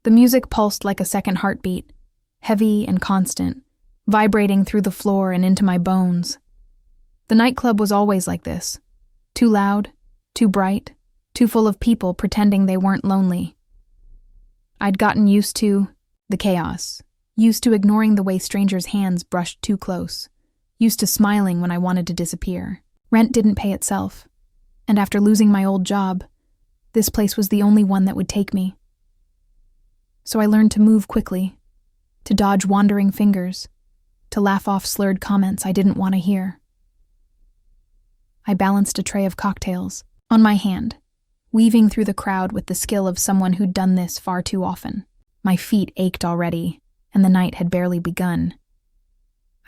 The music pulsed like a second heartbeat, heavy and constant, vibrating through the floor and into my bones. The nightclub was always like this. Too loud, too bright, too full of people pretending they weren't lonely. I'd gotten used to the chaos, used to ignoring the way strangers' hands brushed too close, used to smiling when I wanted to disappear. Rent didn't pay itself, and after losing my old job, this place was the only one that would take me. So I learned to move quickly, to dodge wandering fingers, to laugh off slurred comments I didn't want to hear. I balanced a tray of cocktails on my hand, weaving through the crowd with the skill of someone who'd done this far too often. My feet ached already, and the night had barely begun.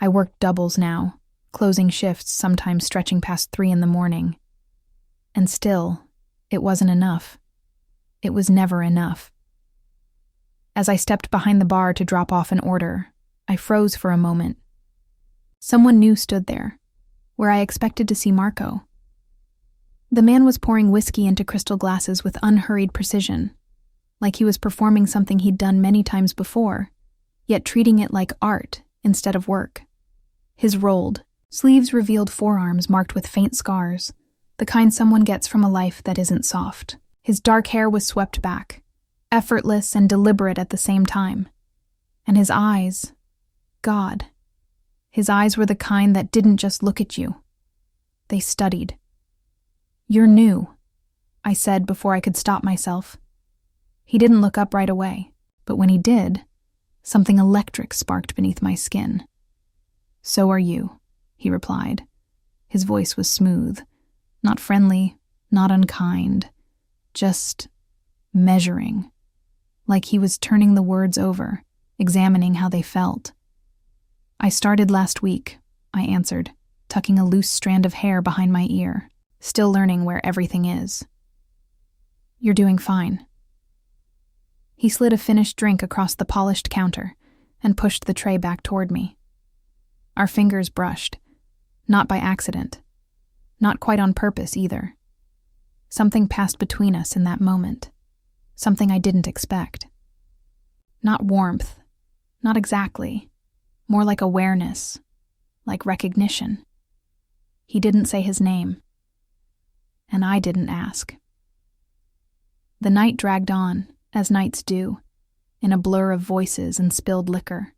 I worked doubles now, closing shifts sometimes stretching past 3 a.m. And still, it wasn't enough. It was never enough. As I stepped behind the bar to drop off an order, I froze for a moment. Someone new stood there, where I expected to see Marco. The man was pouring whiskey into crystal glasses with unhurried precision, like he was performing something he'd done many times before, yet treating it like art instead of work. His rolled, sleeves-revealed forearms marked with faint scars, the kind someone gets from a life that isn't soft. His dark hair was swept back, effortless and deliberate at the same time. And his eyes, God, his eyes were the kind that didn't just look at you. They studied. "You're new," I said before I could stop myself. He didn't look up right away, but when he did, something electric sparked beneath my skin. "So are you," he replied. His voice was smooth, not friendly, not unkind, just measuring, like he was turning the words over, examining how they felt. "I started last week," I answered, tucking a loose strand of hair behind my ear, still learning where everything is. "You're doing fine." He slid a finished drink across the polished counter and pushed the tray back toward me. Our fingers brushed, not by accident, not quite on purpose either. Something passed between us in that moment, something I didn't expect. Not warmth, not exactly, more like awareness, like recognition. He didn't say his name, and I didn't ask. The night dragged on, as nights do, in a blur of voices and spilled liquor,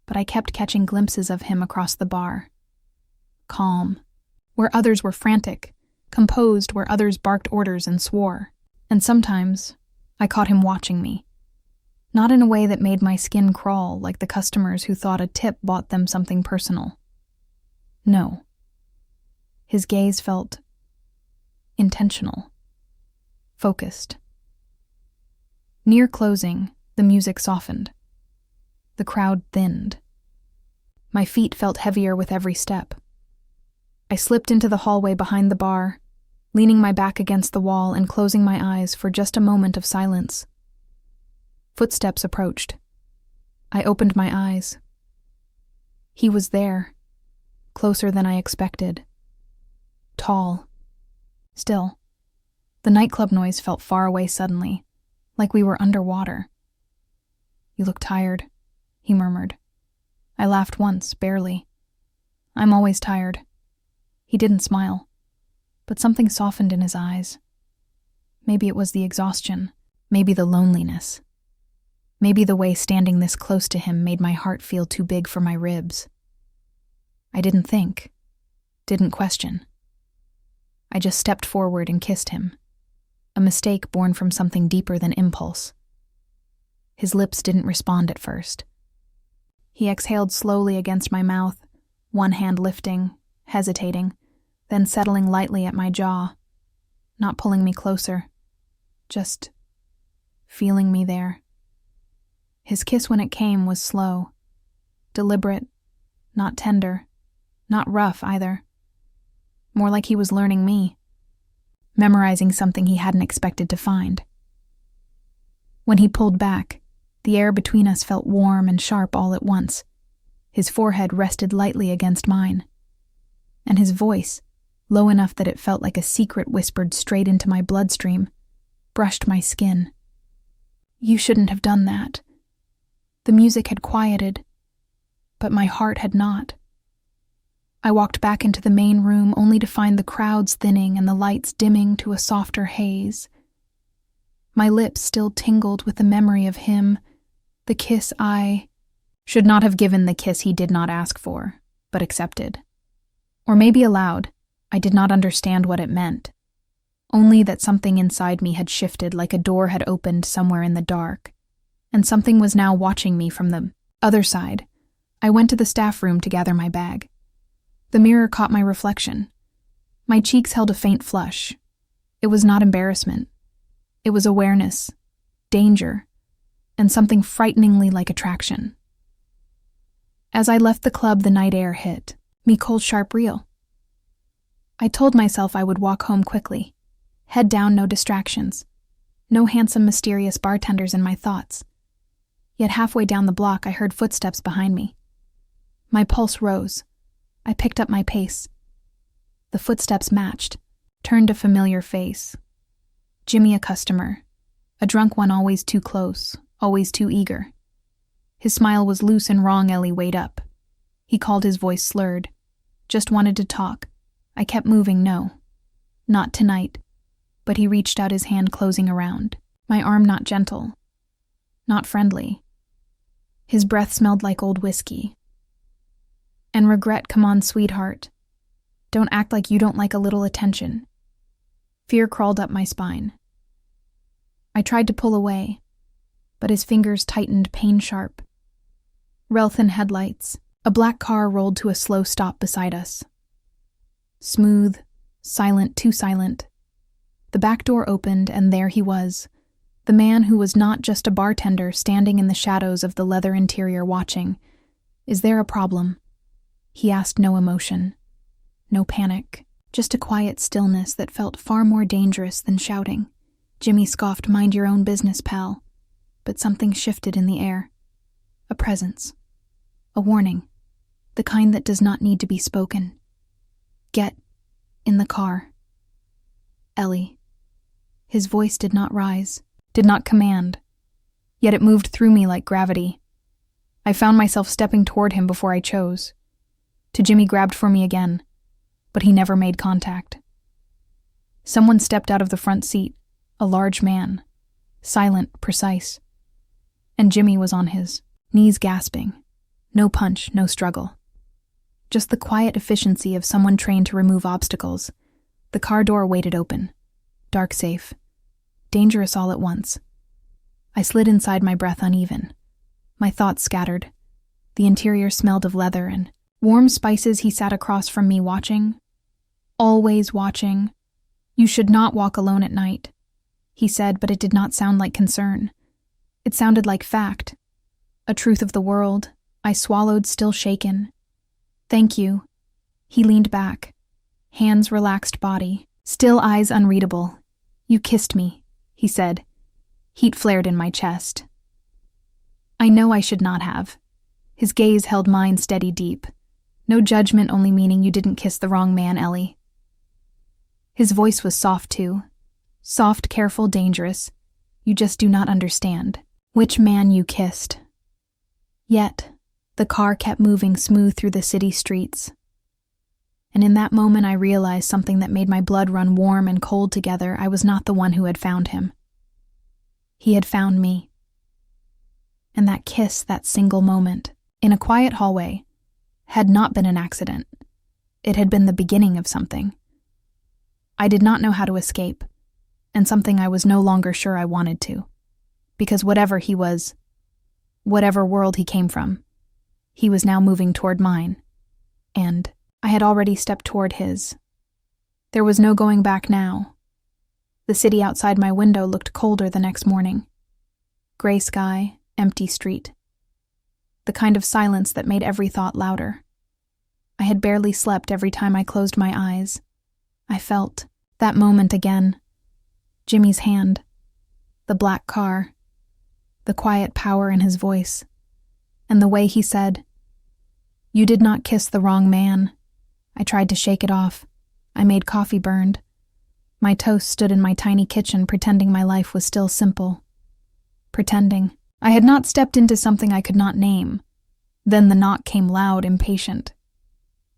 but I kept catching glimpses of him across the bar. Calm, where others were frantic, composed where others barked orders and swore, and sometimes I caught him watching me, not in a way that made my skin crawl like the customers who thought a tip bought them something personal. No. His gaze felt intentional, focused. Near closing, the music softened. The crowd thinned. My feet felt heavier with every step. I slipped into the hallway behind the bar, leaning my back against the wall and closing my eyes for just a moment of silence. Footsteps approached. I opened my eyes. He was there, closer than I expected. Tall. Still, the nightclub noise felt far away suddenly, like we were underwater. "You look tired," he murmured. I laughed once, barely. "I'm always tired." He didn't smile, but something softened in his eyes. Maybe it was the exhaustion, maybe the loneliness. Maybe the way standing this close to him made my heart feel too big for my ribs. I didn't think, didn't question. I just stepped forward and kissed him, a mistake born from something deeper than impulse. His lips didn't respond at first. He exhaled slowly against my mouth, one hand lifting, hesitating, then settling lightly at my jaw, not pulling me closer, just feeling me there. His kiss when it came was slow, deliberate, not tender, not rough either. More like he was learning me, memorizing something he hadn't expected to find. When he pulled back, the air between us felt warm and sharp all at once. His forehead rested lightly against mine, and his voice, low enough that it felt like a secret whispered straight into my bloodstream, brushed my skin. You shouldn't have done that. The music had quieted, but my heart had not. I walked back into the main room only to find the crowds thinning and the lights dimming to a softer haze. My lips still tingled with the memory of him, the kiss I should not have given, the kiss he did not ask for, but accepted. Or maybe allowed. I did not understand what it meant. Only that something inside me had shifted, like a door had opened somewhere in the dark, and something was now watching me from the other side. I went to the staff room to gather my bag. The mirror caught my reflection. My cheeks held a faint flush. It was not embarrassment. It was awareness, danger, and something frighteningly like attraction. As I left the club, the night air hit me cold, sharp, real. I told myself I would walk home quickly. Head down, no distractions. No handsome, mysterious bartenders in my thoughts. Yet halfway down the block, I heard footsteps behind me. My pulse rose. I picked up my pace. The footsteps matched, turned a familiar face. Jimmy, a customer. A drunk one, always too close, always too eager. His smile was loose and wrong. Ellie, wait up. He called, his voice slurred. Just wanted to talk. I kept moving. No. Not tonight. But he reached out, his hand closing around. My arm, not gentle. Not friendly. His breath smelled like old whiskey. And regret. Come on, sweetheart. Don't act like you don't like a little attention. Fear crawled up my spine. I tried to pull away, but his fingers tightened, pain-sharp. Relthan headlights. A black car rolled to a slow stop beside us. Smooth, silent, too silent. The back door opened, and there he was, the man who was not just a bartender standing in the shadows of the leather interior watching. Is there a problem? He asked, no emotion, no panic, just a quiet stillness that felt far more dangerous than shouting. Jimmy scoffed, mind your own business, pal. But something shifted in the air. A presence. A warning. The kind that does not need to be spoken. Get in the car. Ellie. His voice did not rise, did not command, yet it moved through me like gravity. I found myself stepping toward him before I chose. Jimmy grabbed for me again, but he never made contact. Someone stepped out of the front seat, a large man, silent, precise. And Jimmy was on his knees, gasping. No punch, no struggle. Just the quiet efficiency of someone trained to remove obstacles. The car door waited open. Dark, safe. Dangerous all at once. I slid inside, my breath uneven. My thoughts scattered. The interior smelled of leather and warm spices. He sat across from me, watching. Always watching. You should not walk alone at night, he said, but it did not sound like concern. It sounded like fact. A truth of the world. I swallowed, still shaken. Thank you. He leaned back. Hands relaxed, body. Still eyes unreadable. You kissed me, he said. Heat flared in my chest. I know I should not have. His gaze held mine steady deep. No judgment, only meaning you didn't kiss the wrong man, Ellie. His voice was soft too. Soft, careful, dangerous. You just do not understand. Which man you kissed. Yet, the car kept moving smooth through the city streets. And in that moment I realized something that made my blood run warm and cold together. I was not the one who had found him. He had found me. And that kiss, that single moment, in a quiet hallway, had not been an accident. It had been the beginning of something. I did not know how to escape, and something I was no longer sure I wanted to. Because whatever he was, whatever world he came from, he was now moving toward mine. And I had already stepped toward his. There was no going back now. The city outside my window looked colder the next morning. Gray sky, empty street. The kind of silence that made every thought louder. I had barely slept. Every time I closed my eyes, I felt that moment again. Jimmy's hand, the black car, the quiet power in his voice, and the way he said, "You did not kiss the wrong man." I tried to shake it off. I made coffee, burned. My toast stood in my tiny kitchen, pretending my life was still simple. pretending. I had not stepped into something I could not name. Then the knock came loud, impatient.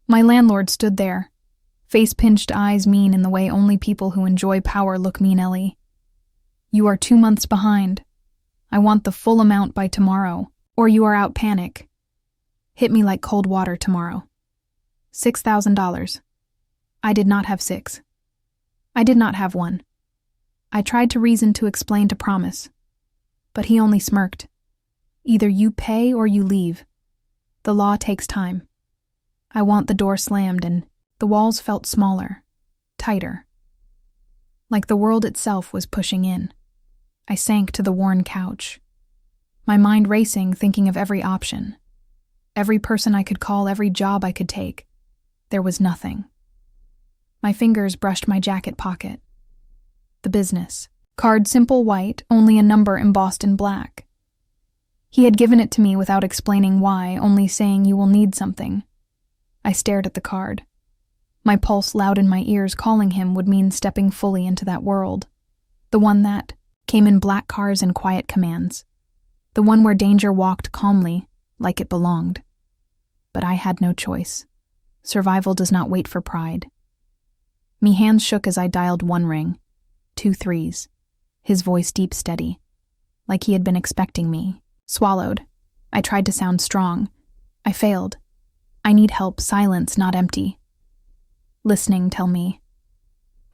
My landlord stood there, face-pinched eyes mean in the way only people who enjoy power look mean. Ellie, you are 2 months behind. I want the full amount by tomorrow, or you are out. Panic. Hit me like cold water tomorrow. $6,000. I did not have 6. I did not have 1. I tried to reason, to explain, to promise. But he only smirked. Either you pay or you leave. The law takes time. I want the door slammed, and the walls felt smaller, tighter. Like the world itself was pushing in. I sank to the worn couch, my mind racing, thinking of every option. Every person I could call, every job I could take. There was nothing. My fingers brushed my jacket pocket. The business. Card, simple white, only a number embossed in black. He had given it to me without explaining why, only saying, "You will need something." I stared at the card. My pulse loud in my ears. Calling him would mean stepping fully into that world. The one that came in black cars and quiet commands. The one where danger walked calmly, like it belonged. But I had no choice. Survival does not wait for pride. Me hands shook as I dialed 1 ring, 2 threes. His voice deep, steady, like he had been expecting me. Swallowed. I tried to sound strong. I failed. I need help, silence, not empty. Listening, tell me.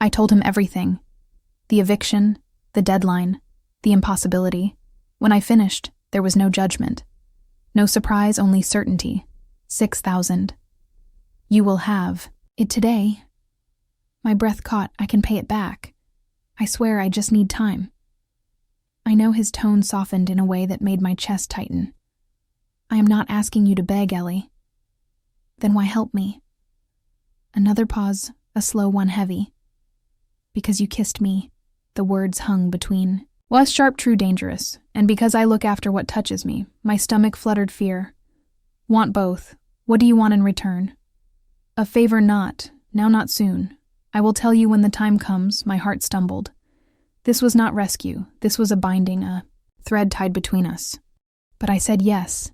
I told him everything. The eviction, the deadline, the impossibility. When I finished, there was no judgment. No surprise, only certainty. 6,000. You will have it today. My breath caught. I can pay it back. I swear, I just need time. I know his tone softened in a way that made my chest tighten. I am not asking you to beg, Ellie. Then why help me? Another pause, a slow one, heavy. Because you kissed me, the words hung between. Was sharp, true, dangerous, and because I look after what touches me, my stomach fluttered fear. Want both. What do you want in return? A favor, not, now, not soon. I will tell you when the time comes. My heart stumbled. This was not rescue. This was a binding, a thread tied between us. But I said yes.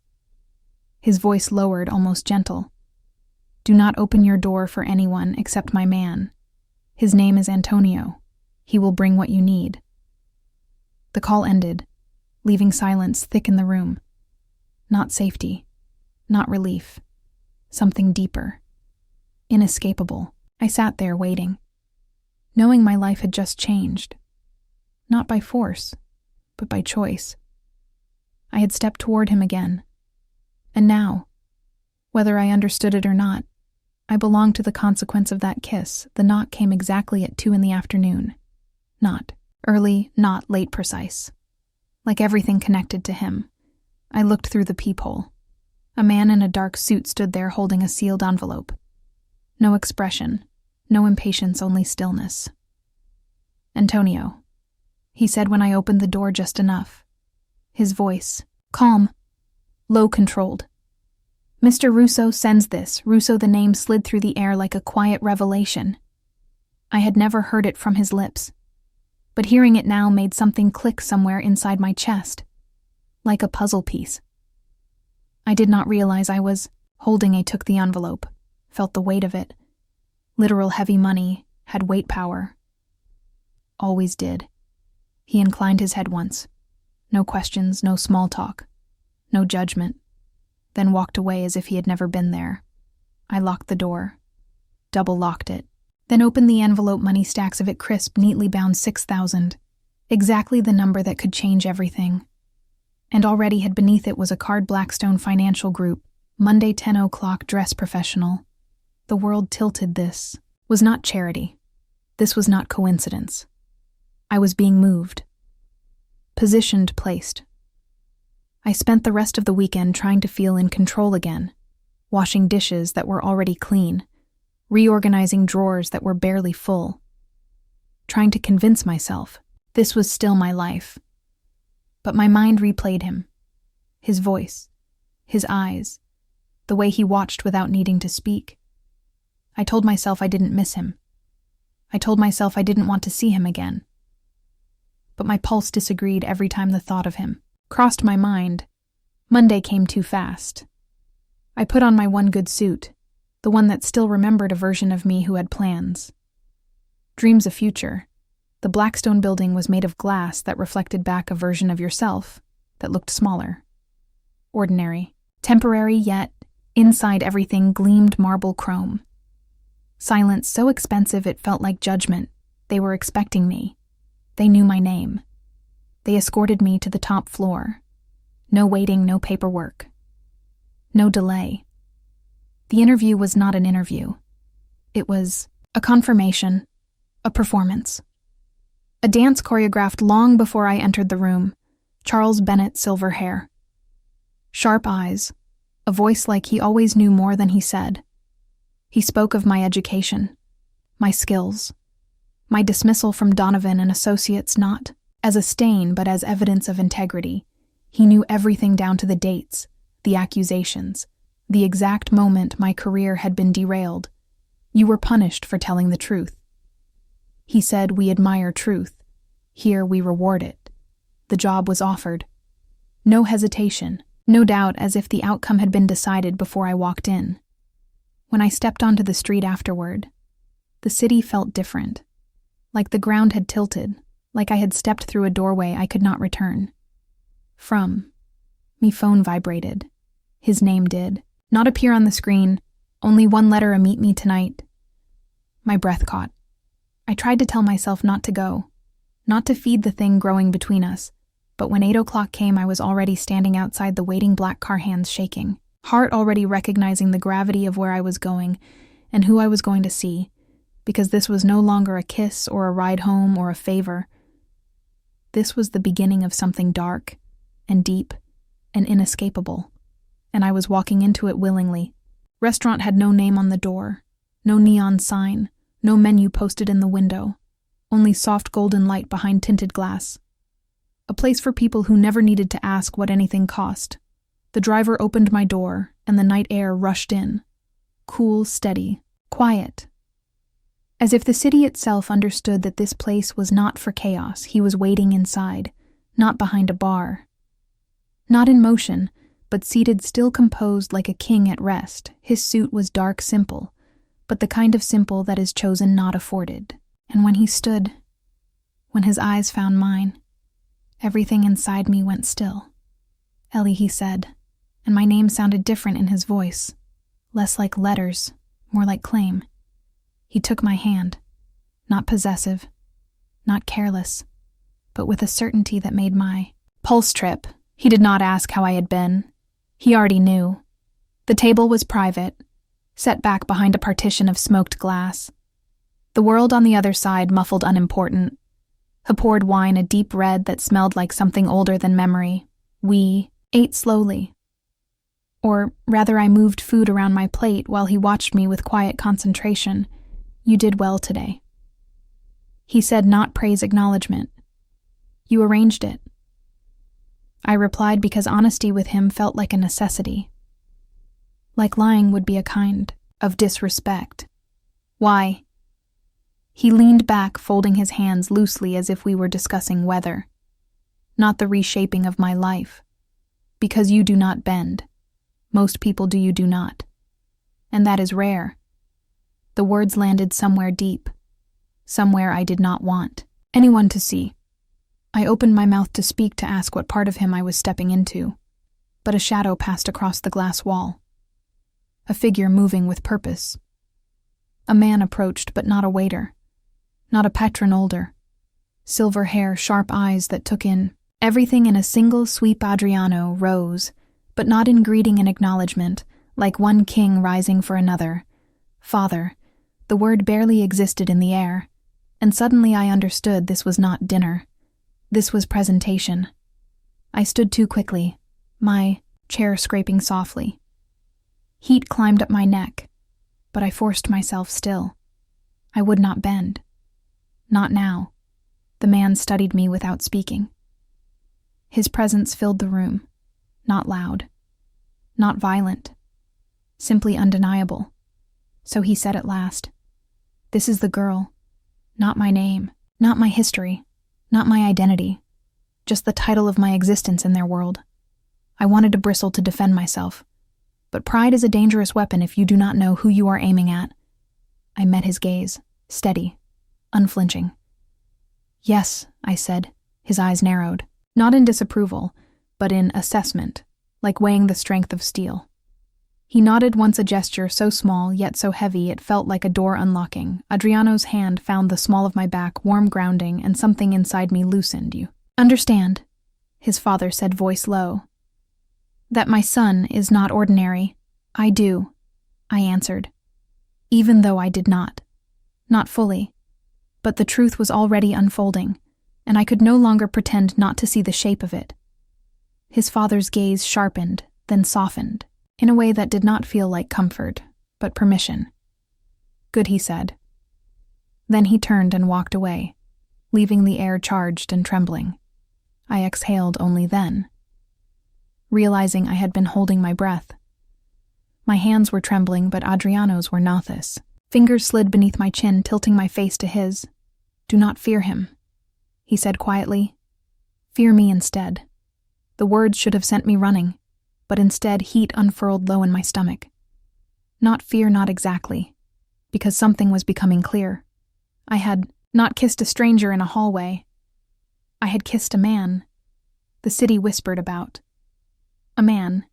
His voice lowered, almost gentle. Do not open your door for anyone except my man. His name is Antonio. He will bring what you need. The call ended, leaving silence thick in the room. Not safety, not relief. Something deeper. Inescapable. I sat there waiting, knowing my life had just changed. Not by force, but by choice. I had stepped toward him again. And now, whether I understood it or not, I belonged to the consequence of that kiss. The knock came exactly at 2 in the afternoon. Not early, not late, precise. Like everything connected to him. I looked through the peephole. A man in a dark suit stood there holding a sealed envelope. No expression, no impatience, only stillness. Antonio, he said when I opened the door just enough. His voice, calm, low, controlled. Mr. Russo sends this. Russo, the name slid through the air like a quiet revelation. I had never heard it from his lips, but hearing it now made something click somewhere inside my chest, like a puzzle piece. I did not realize I was holding. I took the envelope, felt the weight of it. Literal heavy money had weight power. Always did. He inclined his head once. No questions, no small talk, no judgment. Then walked away as if he had never been there. I locked the door, double-locked it, then opened the envelope, money stacks of it crisp, neatly bound. 6,000. Exactly the number that could change everything. And already had beneath it was a card, Blackstone Financial Group, Monday 10 o'clock, dress professional. The world tilted. This was not charity. This was not coincidence. I was being moved. Positioned, placed. I spent the rest of the weekend trying to feel in control again, washing dishes that were already clean, reorganizing drawers that were barely full, trying to convince myself this was still my life. But my mind replayed him, his voice, his eyes, the way he watched without needing to speak. I told myself I didn't miss him. I told myself I didn't want to see him again. but my pulse disagreed every time the thought of him crossed my mind. Monday came too fast. I put on my one good suit, the one that still remembered a version of me who had plans. Dreams of future. The Blackstone building was made of glass that reflected back a version of yourself that looked smaller. Ordinary. Temporary, yet inside everything gleamed marble chrome. Silence so expensive it felt like judgment. They were expecting me. They knew my name. They escorted me to the top floor. No waiting, no paperwork. No delay. The interview was not an interview. It was a confirmation, a performance. A dance choreographed long before I entered the room. Charles Bennett, silver hair. Sharp eyes, a voice like he always knew more than he said. He spoke of my education, my skills, my dismissal from Donovan and Associates not as a stain but as evidence of integrity. He knew everything down to the dates, the accusations, the exact moment my career had been derailed. You were punished for telling the truth. He said, we admire truth. Here we reward it. The job was offered. No hesitation, no doubt, as if the outcome had been decided before I walked in. When I stepped onto the street afterward, the city felt different. Like the ground had tilted, like I had stepped through a doorway I could not return. Me phone vibrated. His name did. Not appear on the screen, only one letter a meet me tonight. My breath caught. I tried to tell myself not to go, not to feed the thing growing between us, but when 8 o'clock came I was already standing outside the waiting black car, hands shaking, heart already recognizing the gravity of where I was going and who I was going to see, because this was no longer a kiss or a ride home or a favor. This was the beginning of something dark and deep and inescapable, and I was walking into it willingly. Restaurant had no name on the door, no neon sign, no menu posted in the window, only soft golden light behind tinted glass. A place for people who never needed to ask what anything cost. The driver opened my door, and the night air rushed in. Cool, steady, quiet. As if the city itself understood that this place was not for chaos. He was waiting inside, not behind a bar. Not in motion, but seated still composed like a king at rest. His suit was dark simple, but the kind of simple that is chosen not afforded. And when he stood, when his eyes found mine, everything inside me went still. Ellie, he said, and my name sounded different in his voice, less like letters, more like claim. He took my hand, not possessive, not careless, but with a certainty that made my pulse trip. He did not ask how I had been. He already knew. The table was private, set back behind a partition of smoked glass. The world on the other side muffled unimportant. He poured wine a deep red that smelled like something older than memory. We ate slowly. Or rather, I moved food around my plate while he watched me with quiet concentration. You did well today. He said, not praise, acknowledgement. You arranged it. I replied because honesty with him felt like a necessity. Like lying would be a kind of disrespect. Why? He leaned back, folding his hands loosely as if we were discussing weather. Not the reshaping of my life. Because you do not bend. Most people do, you do not. And that is rare. The words landed somewhere deep. Somewhere I did not want anyone to see. I opened my mouth to speak, to ask what part of him I was stepping into. But a shadow passed across the glass wall. A figure moving with purpose. A man approached, but not a waiter. Not a patron older. Silver hair, sharp eyes that took in everything in a single sweep. Adriano rose, but not in greeting and acknowledgement, like one king rising for another. Father. The word barely existed in the air, and suddenly I understood this was not dinner. This was presentation. I stood too quickly, my chair scraping softly. Heat climbed up my neck, but I forced myself still. I would not bend. Not now. The man studied me without speaking. His presence filled the room, not loud, not violent, simply undeniable. So he said at last, "This is the girl. Not my name, not my history, not my identity, just the title of my existence in their world. I wanted to bristle to defend myself, but pride is a dangerous weapon if you do not know who you are aiming at. I met his gaze, steady, unflinching. Yes, I said, his eyes narrowed, not in disapproval, but in assessment, like weighing the strength of steel. He nodded once, a gesture so small yet so heavy it felt like a door unlocking. Adriano's hand found the small of my back, warm grounding, and something inside me loosened. You understand, his father said, voice low, that my son is not ordinary. I do, I answered, even though I did not. Not fully. But the truth was already unfolding, and I could no longer pretend not to see the shape of it. His father's gaze sharpened, then softened, in a way that did not feel like comfort, but permission. Good, he said. Then he turned and walked away, leaving the air charged and trembling. I exhaled only then, realizing I had been holding my breath. My hands were trembling, but Adriano's were not this. Fingers slid beneath my chin, tilting my face to his. Do not fear him, he said quietly. Fear me instead. The words should have sent me running, but instead heat unfurled low in my stomach. Not fear, not exactly, because something was becoming clear. I had not kissed a stranger in a hallway. I had kissed a man the city whispered about. A man,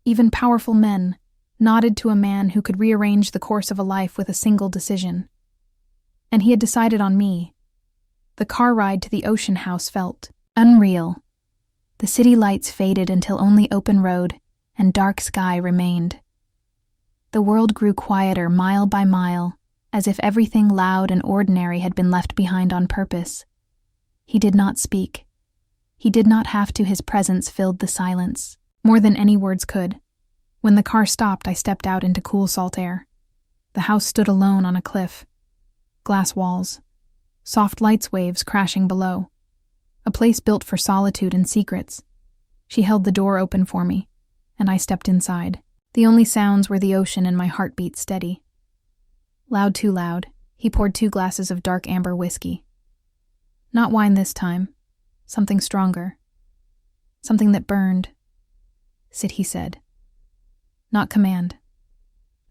even powerful men, nodded to a man who could rearrange the course of a life with a single decision. And he had decided on me. The car ride to the ocean house felt unreal. The city lights faded until only open road and dark sky remained. The world grew quieter mile by mile, as if everything loud and ordinary had been left behind on purpose. He did not speak. He did not have to. His presence filled the silence, more than any words could. When the car stopped, I stepped out into cool salt air. The house stood alone on a cliff. Glass walls, soft lights waves crashing below. A place built for solitude and secrets. She held the door open for me, and I stepped inside. The only sounds were the ocean and my heartbeat steady. Loud, too loud, he poured 2 glasses of dark amber whiskey. Not wine this time, something stronger. Something that burned. Sit, he said. Not command.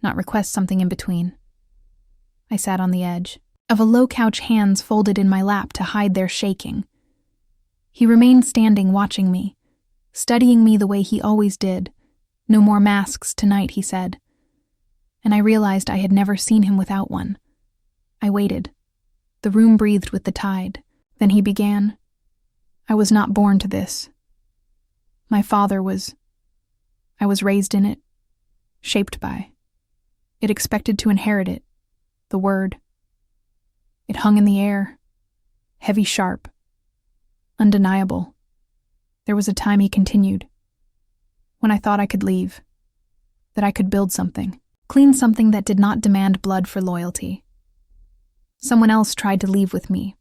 Not request, something in between. I sat on the edge of a low couch, hands folded in my lap to hide their shaking. He remained standing, watching me, studying me the way he always did. No more masks tonight, he said. And I realized I had never seen him without one. I waited. The room breathed with the tide. Then he began. I was not born to this. My father was. I was raised in it, shaped by. It expected to inherit it, the word. It hung in the air, heavy, sharp, undeniable. There was a time, he continued, when I thought I could leave, that I could build something, clean something that did not demand blood for loyalty. Someone else tried to leave with me.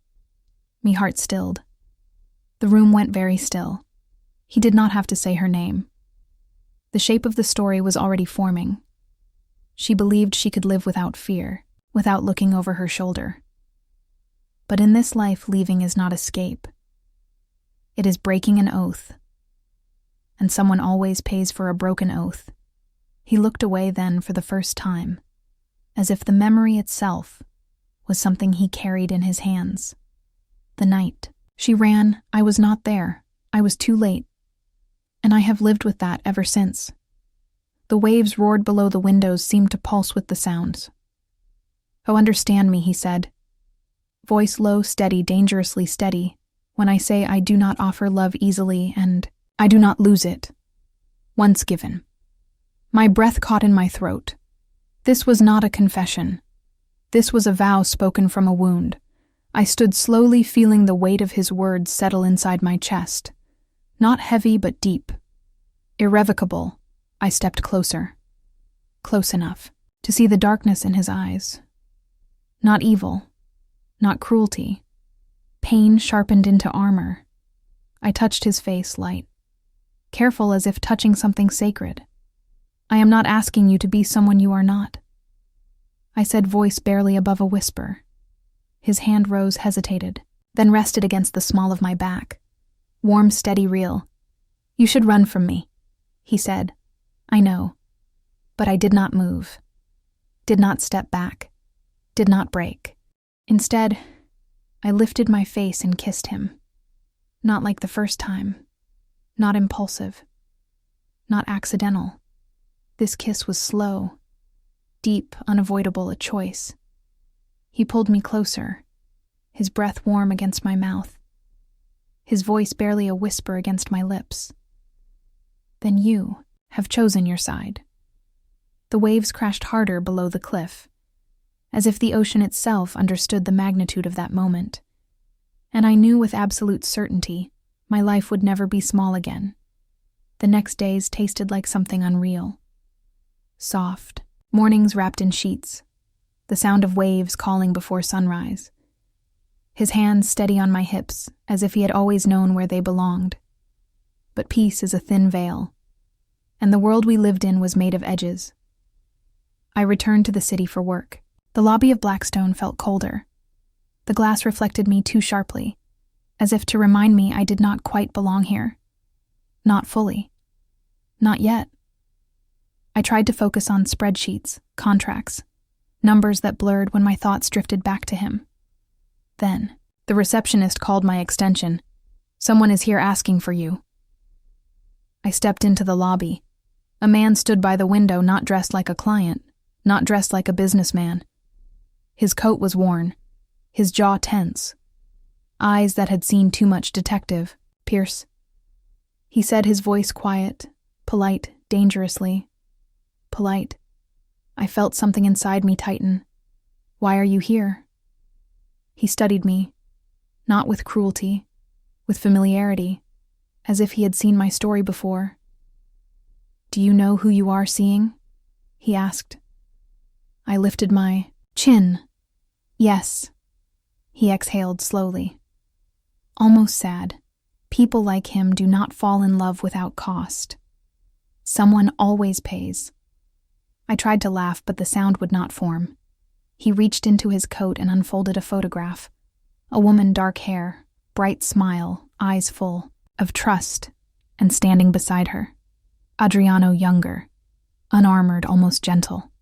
Me heart stilled. The room went very still. He did not have to say her name. The shape of the story was already forming. She believed she could live without fear, without looking over her shoulder. But in this life, leaving is not escape. It is breaking an oath. And someone always pays for a broken oath. He looked away then for the first time, as if the memory itself was something he carried in his hands. The night. She ran. I was not there. I was too late. And I have lived with that ever since. The waves roared below the windows, seemed to pulse with the sounds. Oh, understand me, he said. Voice low, steady, dangerously steady. When I say I do not offer love easily, and I do not lose it. Once given. My breath caught in my throat. This was not a confession. This was a vow spoken from a wound. I stood slowly, feeling the weight of his words settle inside my chest. Not heavy, but deep. Irrevocable. I stepped closer. Close enough to see the darkness in his eyes. Not evil. Not cruelty. Pain sharpened into armor. I touched his face, light. Careful, as if touching something sacred. I am not asking you to be someone you are not. I said, voice barely above a whisper. His hand rose, hesitated. then rested against the small of my back. Warm, steady, real. "You should run from me," he said. "I know." But I did not move, did not step back, did not break. Instead, I lifted my face and kissed him. Not like the first time, not impulsive, not accidental. This kiss was slow, deep, unavoidable, a choice. He pulled me closer, his breath warm against my mouth, his voice barely a whisper against my lips. "Then you have chosen your side." The waves crashed harder below the cliff, as if the ocean itself understood the magnitude of that moment. And I knew with absolute certainty my life would never be small again. The next days tasted like something unreal. Soft, mornings wrapped in sheets, the sound of waves calling before sunrise. His hands steady on my hips, as if he had always known where they belonged. But peace is a thin veil, and the world we lived in was made of edges. I returned to the city for work. The lobby of Blackstone felt colder. The glass reflected me too sharply, as if to remind me I did not quite belong here. Not fully. Not yet. I tried to focus on spreadsheets, contracts, numbers that blurred when my thoughts drifted back to him. Then, the receptionist called my extension. "Someone is here asking for you." I stepped into the lobby. A man stood by the window, not dressed like a client, not dressed like a businessman. His coat was worn, his jaw tense, eyes that had seen too much detective. "Pierce." He said, his voice quiet, polite, dangerously. Polite. I felt something inside me tighten. "Why are you here?" He studied me, not with cruelty, with familiarity, as if he had seen my story before. "Do you know who you are seeing?" he asked. I lifted my chin. "Yes." He exhaled slowly. Almost sad. People like him do not fall in love without cost. Someone always pays. I tried to laugh, but the sound would not form. He reached into his coat and unfolded a photograph. A woman, dark hair, bright smile, eyes full, of trust, and standing beside her. Adriano younger, unarmored, almost gentle.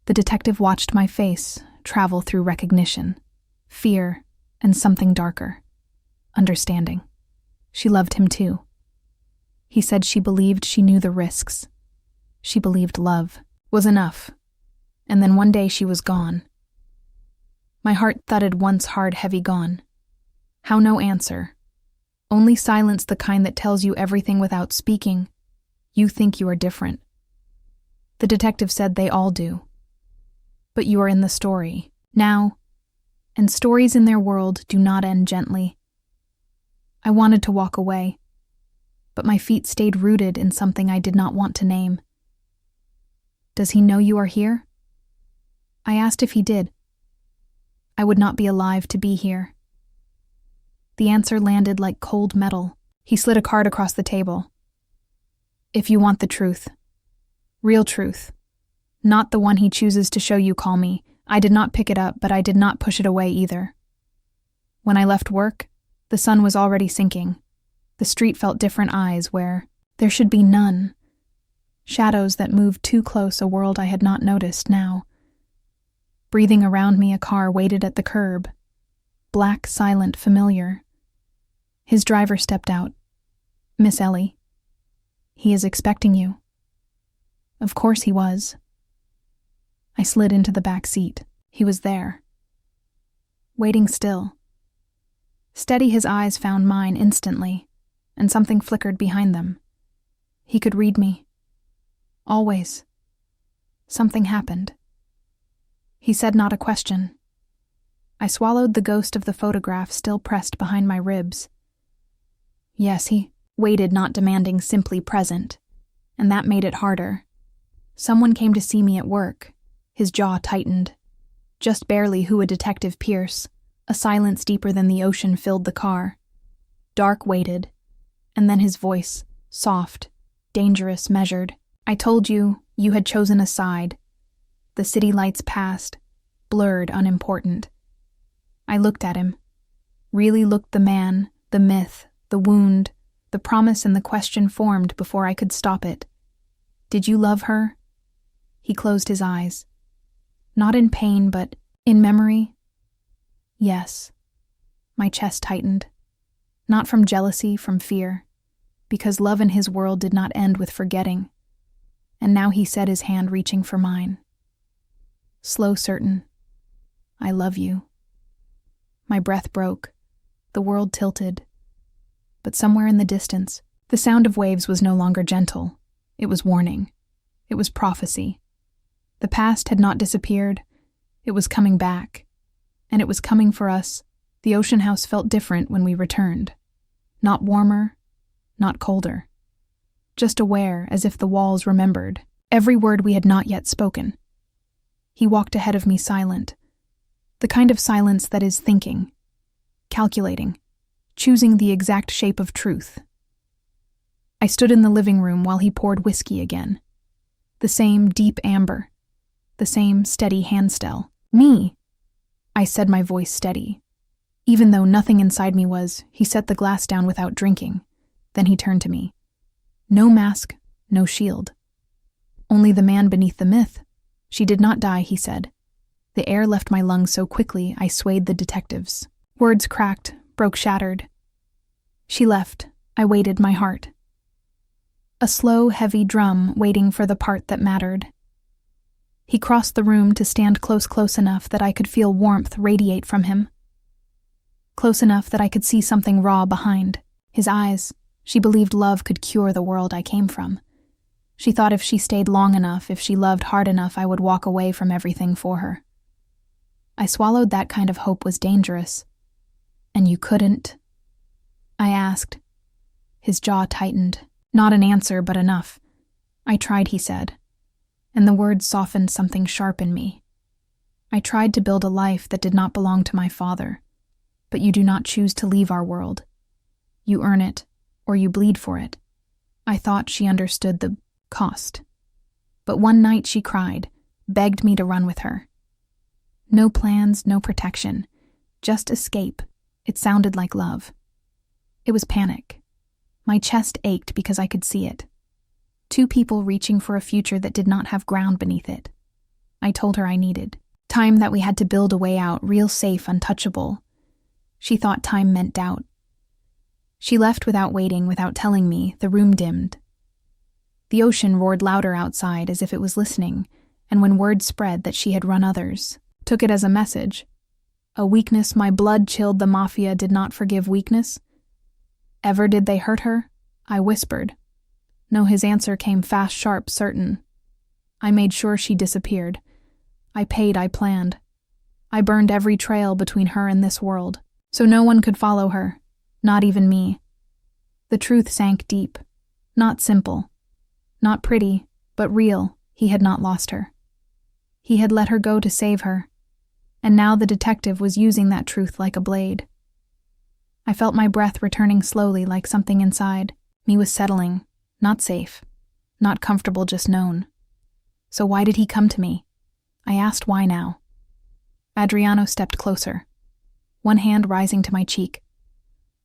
The detective watched my face travel through recognition, fear, and something darker. Understanding. She loved him too. He said she believed she knew the risks. She believed love was enough. And then one day she was gone. My heart thudded once hard, heavy gone. How no answer. Only silence, the kind that tells you everything without speaking. You think you are different. The detective said they all do. But you are in the story, now, and stories in their world do not end gently. I wanted to walk away, but my feet stayed rooted in something I did not want to name. "Does he know you are here?" I asked if he did. I would not be alive to be here. The answer landed like cold metal. He slid a card across the table. "If you want the truth, real truth, not the one he chooses to show you, call me." I did not pick it up, but I did not push it away either. When I left work, the sun was already sinking. The street felt different eyes where there should be none. Shadows that moved too close, a world I had not noticed now. Breathing around me, a car waited at the curb. Black, silent, familiar. His driver stepped out. "Miss Ellie." "He is expecting you." Of course he was. I slid into the back seat. He was there. Waiting still. Steady, his eyes found mine instantly, and something flickered behind them. He could read me. Always. Something happened. He said not a question. I swallowed the ghost of the photograph still pressed behind my ribs. Yes, he waited, not demanding, simply present, and that made it harder. Someone came to see me at work. His jaw tightened. Just barely. Who? A detective, Pierce. A silence deeper than the ocean filled the car. Dark waited, and then his voice, soft, dangerous, measured. "I told you, you had chosen a side." The city lights passed, blurred, unimportant. I looked at him. really looked the man, the myth, the wound, the promise and the question formed before I could stop it. Did you love her? He closed his eyes. Not in pain, but in memory? Yes. My chest tightened. Not from jealousy, from fear, because love in his world did not end with forgetting. And now he set his hand reaching for mine. Slow, certain. I love you. My breath broke. The world tilted. But somewhere in the distance, the sound of waves was no longer gentle. It was warning. It was prophecy. The past had not disappeared. It was coming back. And it was coming for us. The ocean house felt different when we returned. Not warmer, not colder. Just aware, as if the walls remembered, every word we had not yet spoken. He walked ahead of me silent. The kind of silence that is thinking, calculating, choosing the exact shape of truth. I stood in the living room while he poured whiskey again. The same deep amber. The same steady hand still. Me! I said, my voice steady. Even though nothing inside me was, he set the glass down without drinking. Then he turned to me. No mask, no shield. Only the man beneath the myth. She did not die, he said. The air left my lungs so quickly I swayed the detectives. Words cracked, broke shattered. She left. I waited, my heart. A slow, heavy drum waiting for the part that mattered. He crossed the room to stand close enough that I could feel warmth radiate from him. Close enough that I could see something raw behind. His eyes. She believed love could cure the world I came from. She thought if she stayed long enough, if she loved hard enough, I would walk away from everything for her. I swallowed that kind of hope was dangerous. And you couldn't? I asked. His jaw tightened. Not an answer, but enough. I tried, he said. And the words softened something sharp in me. I tried to build a life that did not belong to my father. But you do not choose to leave our world. You earn it, or you bleed for it. I thought she understood the cost. But one night she cried, begged me to run with her. No plans, no protection. Just escape. It sounded like love. It was panic. My chest ached because I could see it. Two people reaching for a future that did not have ground beneath it. I told her I needed time, that we had to build a way out, real safe, untouchable. She thought time meant doubt. She left without waiting, without telling me. The room dimmed. The ocean roared louder outside as if it was listening, and when word spread that she had run others, took it as a message. A weakness my blood chilled. The Mafia did not forgive weakness. Ever did they hurt her? I whispered. No, his answer came fast, sharp, certain. I made sure she disappeared. I paid, I planned. I burned every trail between her and this world, so no one could follow her, not even me. The truth sank deep. Not simple. Not pretty, but real. He had not lost her. He had let her go to save her, and now the detective was using that truth like a blade. I felt my breath returning slowly, like something inside me was settling, not safe, not comfortable, just known. So why did he come to me? I asked why now. Adriano stepped closer, one hand rising to my cheek.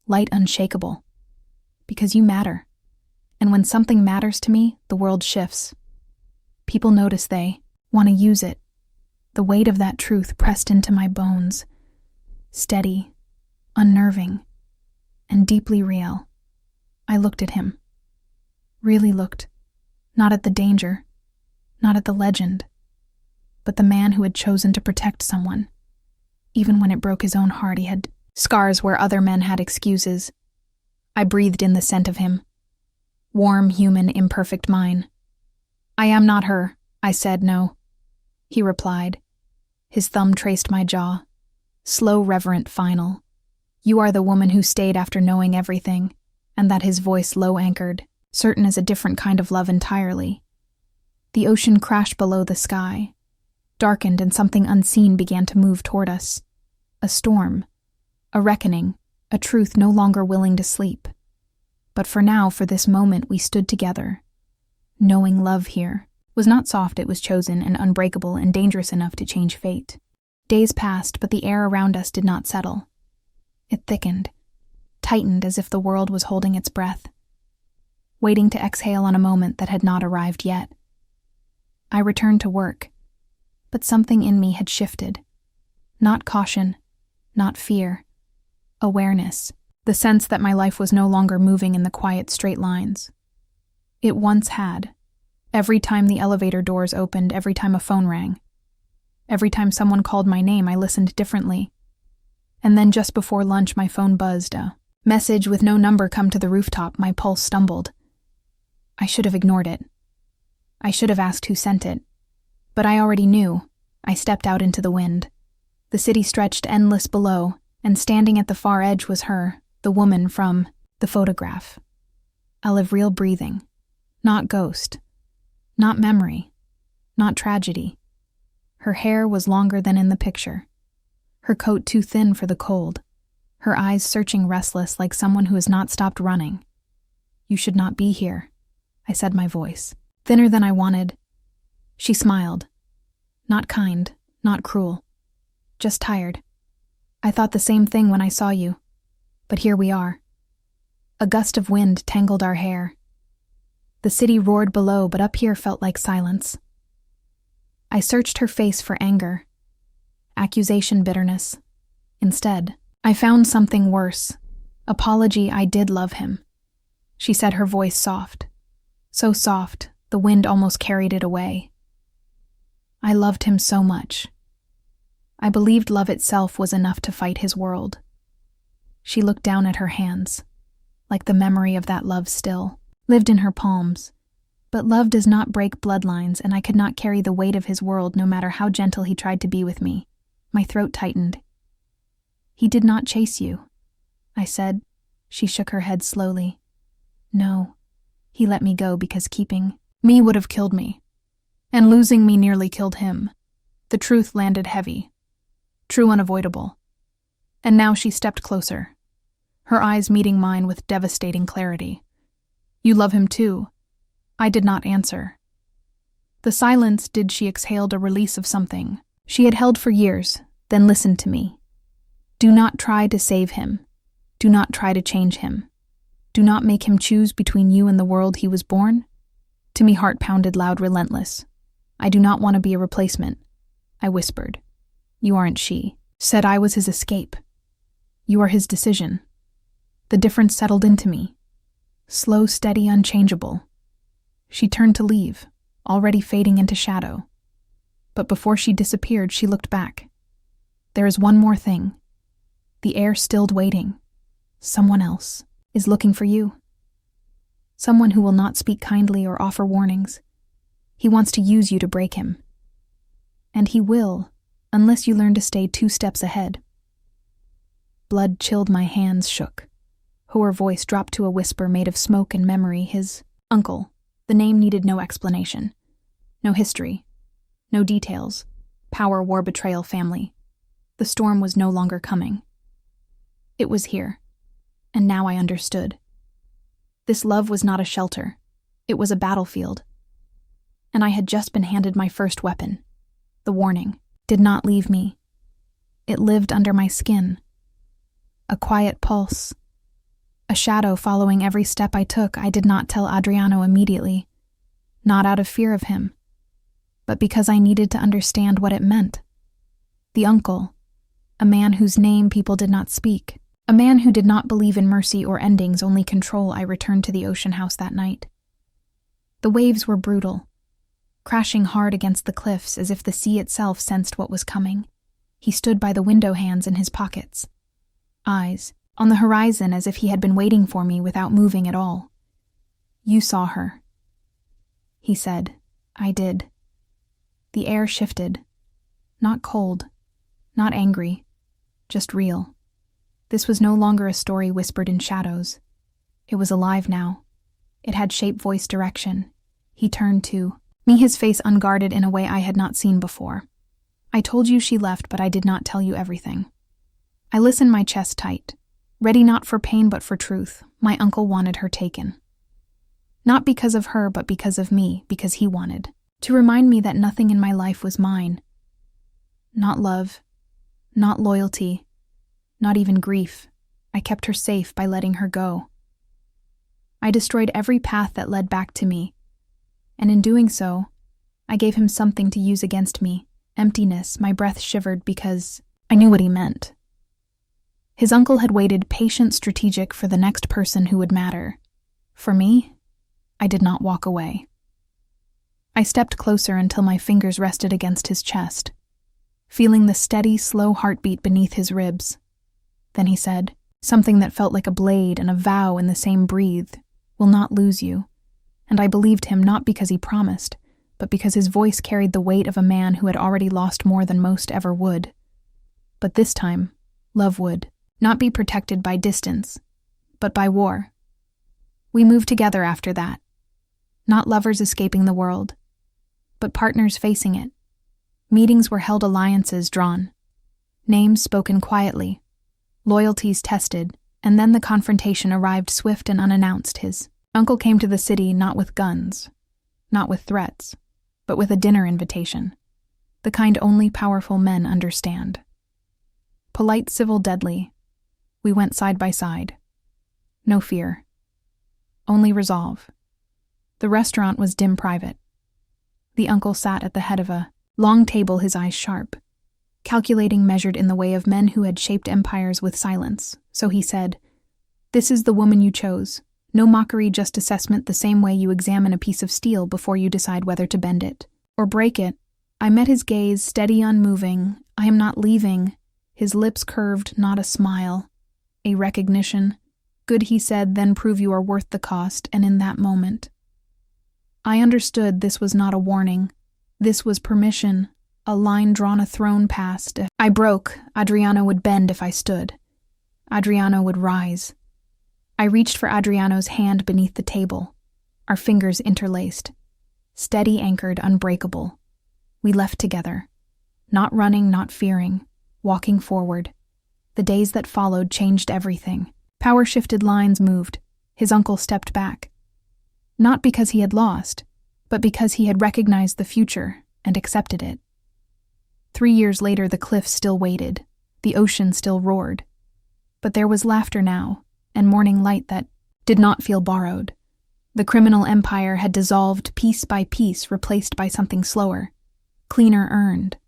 Light unshakable. Because you matter. And when something matters to me, the world shifts. People notice, they want to use it. The weight of that truth pressed into my bones. Steady, unnerving, and deeply real. I looked at him. Really looked. Not at the danger, not at the legend, but the man who had chosen to protect someone. Even when it broke his own heart, he had scars where other men had excuses. I breathed in the scent of him. Warm, human, imperfect mine. I am not her, I said. No. He replied. His thumb traced my jaw. Slow, reverent, final. You are the woman who stayed after knowing everything, and that his voice low anchored, certain as a different kind of love entirely. The ocean crashed below the sky, darkened, and something unseen began to move toward us. A storm, a reckoning, a truth no longer willing to sleep. But for now, for this moment, we stood together. Knowing love here was not soft, it was chosen and unbreakable and dangerous enough to change fate. Days passed, but the air around us did not settle. It thickened, tightened as if the world was holding its breath, waiting to exhale on a moment that had not arrived yet. I returned to work, but something in me had shifted. Not caution, not fear. Awareness, the sense that my life was no longer moving in the quiet straight lines. It once had. Every time the elevator doors opened, every time a phone rang. Every time someone called my name, I listened differently. And then just before lunch, my phone buzzed. A message with no number come to the rooftop. My pulse stumbled. I should have ignored it. I should have asked who sent it. But I already knew. I stepped out into the wind. The city stretched endless below, and standing at the far edge was her, the woman from the photograph. A live real breathing. Not ghost. Not memory. Not tragedy. Her hair was longer than in the picture. Her coat too thin for the cold. Her eyes searching restless like someone who has not stopped running. You should not be here, I said, my voice thinner than I wanted. She smiled. Not kind, not cruel. Just tired. I thought the same thing when I saw you. But here we are. A gust of wind tangled our hair. The city roared below, but up here felt like silence. I searched her face for anger, accusation, bitterness. Instead, I found something worse. Apology. I did love him. She said, her voice soft. So soft, the wind almost carried it away. I loved him so much. I believed love itself was enough to fight his world. She looked down at her hands, like the memory of that love still lived in her palms. But love does not break bloodlines, and I could not carry the weight of his world no matter how gentle he tried to be with me. My throat tightened. He did not chase you, I said. She shook her head slowly. No, he let me go because keeping me would have killed me, and losing me nearly killed him. The truth landed heavy, true, unavoidable. And now she stepped closer, her eyes meeting mine with devastating clarity. You love him too. I did not answer. The silence did. She exhaled a release of something she had held for years, then listened to me. Do not try to save him. Do not try to change him. Do not make him choose between you and the world he was born. To me, heart pounded loud, relentless. I do not want to be a replacement, I whispered. You aren't. She said. I was his escape. You are his decision. The difference settled into me. Slow, steady, unchangeable. She turned to leave, already fading into shadow. But before she disappeared, she looked back. There is one more thing. The air stilled, waiting. Someone else is looking for you. Someone who will not speak kindly or offer warnings. He wants to use you to break him. And he will, unless you learn to stay 2 steps ahead. Blood chilled, my hands shook. Her voice dropped to a whisper made of smoke and memory. His uncle. The name needed no explanation. No history. No details. Power, war, betrayal, family. The storm was no longer coming. It was here. And now I understood. This love was not a shelter. It was a battlefield. And I had just been handed my first weapon. The warning did not leave me. It lived under my skin. A quiet pulse. A shadow following every step I took. I did not tell Adriano immediately. Not out of fear of him, but because I needed to understand what it meant. The uncle, a man whose name people did not speak, a man who did not believe in mercy or endings, only control. I returned to the ocean house that night. The waves were brutal, crashing hard against the cliffs as if the sea itself sensed what was coming. He stood by the window, hands in his pockets, eyes on the horizon as if he had been waiting for me without moving at all. You saw her, he said. I did. The air shifted. Not cold, not angry, just real. This was no longer a story whispered in shadows. It was alive now. It had shape, voice, direction. He turned to me, his face unguarded in a way I had not seen before. I told you she left, but I did not tell you everything. I listened, my chest tight. Ready not for pain but for truth. My uncle wanted her taken. Not because of her, but because of me, because he wanted to remind me that nothing in my life was mine. Not love, not loyalty, not even grief. I kept her safe by letting her go. I destroyed every path that led back to me, and in doing so, I gave him something to use against me, emptiness. My breath shivered because I knew what he meant. His uncle had waited patient, strategic for the next person who would matter. For me, I did not walk away. I stepped closer until my fingers rested against his chest, feeling the steady, slow heartbeat beneath his ribs. Then he said, something that felt like a blade and a vow in the same breath, "Will not lose you." And I believed him not because he promised, but because his voice carried the weight of a man who had already lost more than most ever would. But this time, love would not be protected by distance, but by war. We moved together after that, not lovers escaping the world, but partners facing it. Meetings were held, alliances drawn, names spoken quietly, loyalties tested, and then the confrontation arrived swift and unannounced. His uncle came to the city not with guns, not with threats, but with a dinner invitation, the kind only powerful men understand. Polite, civil, deadly, we went side by side. No fear, only resolve. The restaurant was dim, private. The uncle sat at the head of a long table, his eyes sharp, calculating, measured in the way of men who had shaped empires with silence. So he said, "This is the woman you chose. No mockery, just assessment, the same way you examine a piece of steel before you decide whether to bend it or break it." I met his gaze, steady, unmoving. "I am not leaving." His lips curved, not a smile, a recognition. "Good," he said, "then prove you are worth the cost." And in that moment, I understood this was not a warning. This was permission, a line drawn, a throne passed. If I broke, Adriano would bend. If I stood, Adriano would rise. I reached for Adriano's hand beneath the table, our fingers interlaced, steady, anchored, unbreakable. We left together, not running, not fearing, walking forward. The days that followed changed everything. Power shifted, lines moved. His uncle stepped back. Not because he had lost, but because he had recognized the future and accepted it. 3 years later, the cliffs still waited, the ocean still roared. But there was laughter now, and morning light that did not feel borrowed. The criminal empire had dissolved piece by piece, replaced by something slower, cleaner, earned.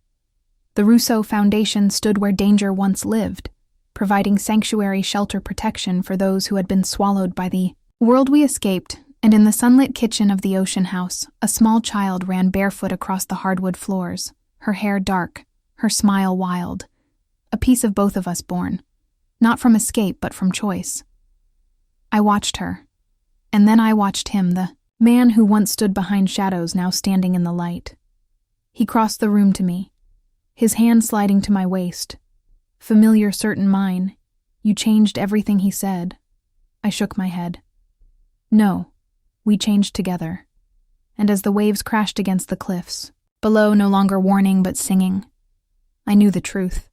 The Rousseau Foundation stood where danger once lived, providing sanctuary, shelter, protection for those who had been swallowed by the world. We escaped, and in the sunlit kitchen of the ocean house, a small child ran barefoot across the hardwood floors, her hair dark, her smile wild. A piece of both of us born, not from escape but from choice. I watched her, and then I watched him, the man who once stood behind shadows, now standing in the light. He crossed the room to me, his hand sliding to my waist. Familiar, certain mine. "You changed everything," he said. I shook my head. "No, we changed together." And as the waves crashed against the cliffs, below, no longer warning but singing, I knew the truth.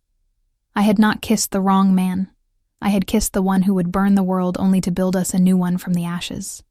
I had not kissed the wrong man. I had kissed the one who would burn the world only to build us a new one from the ashes.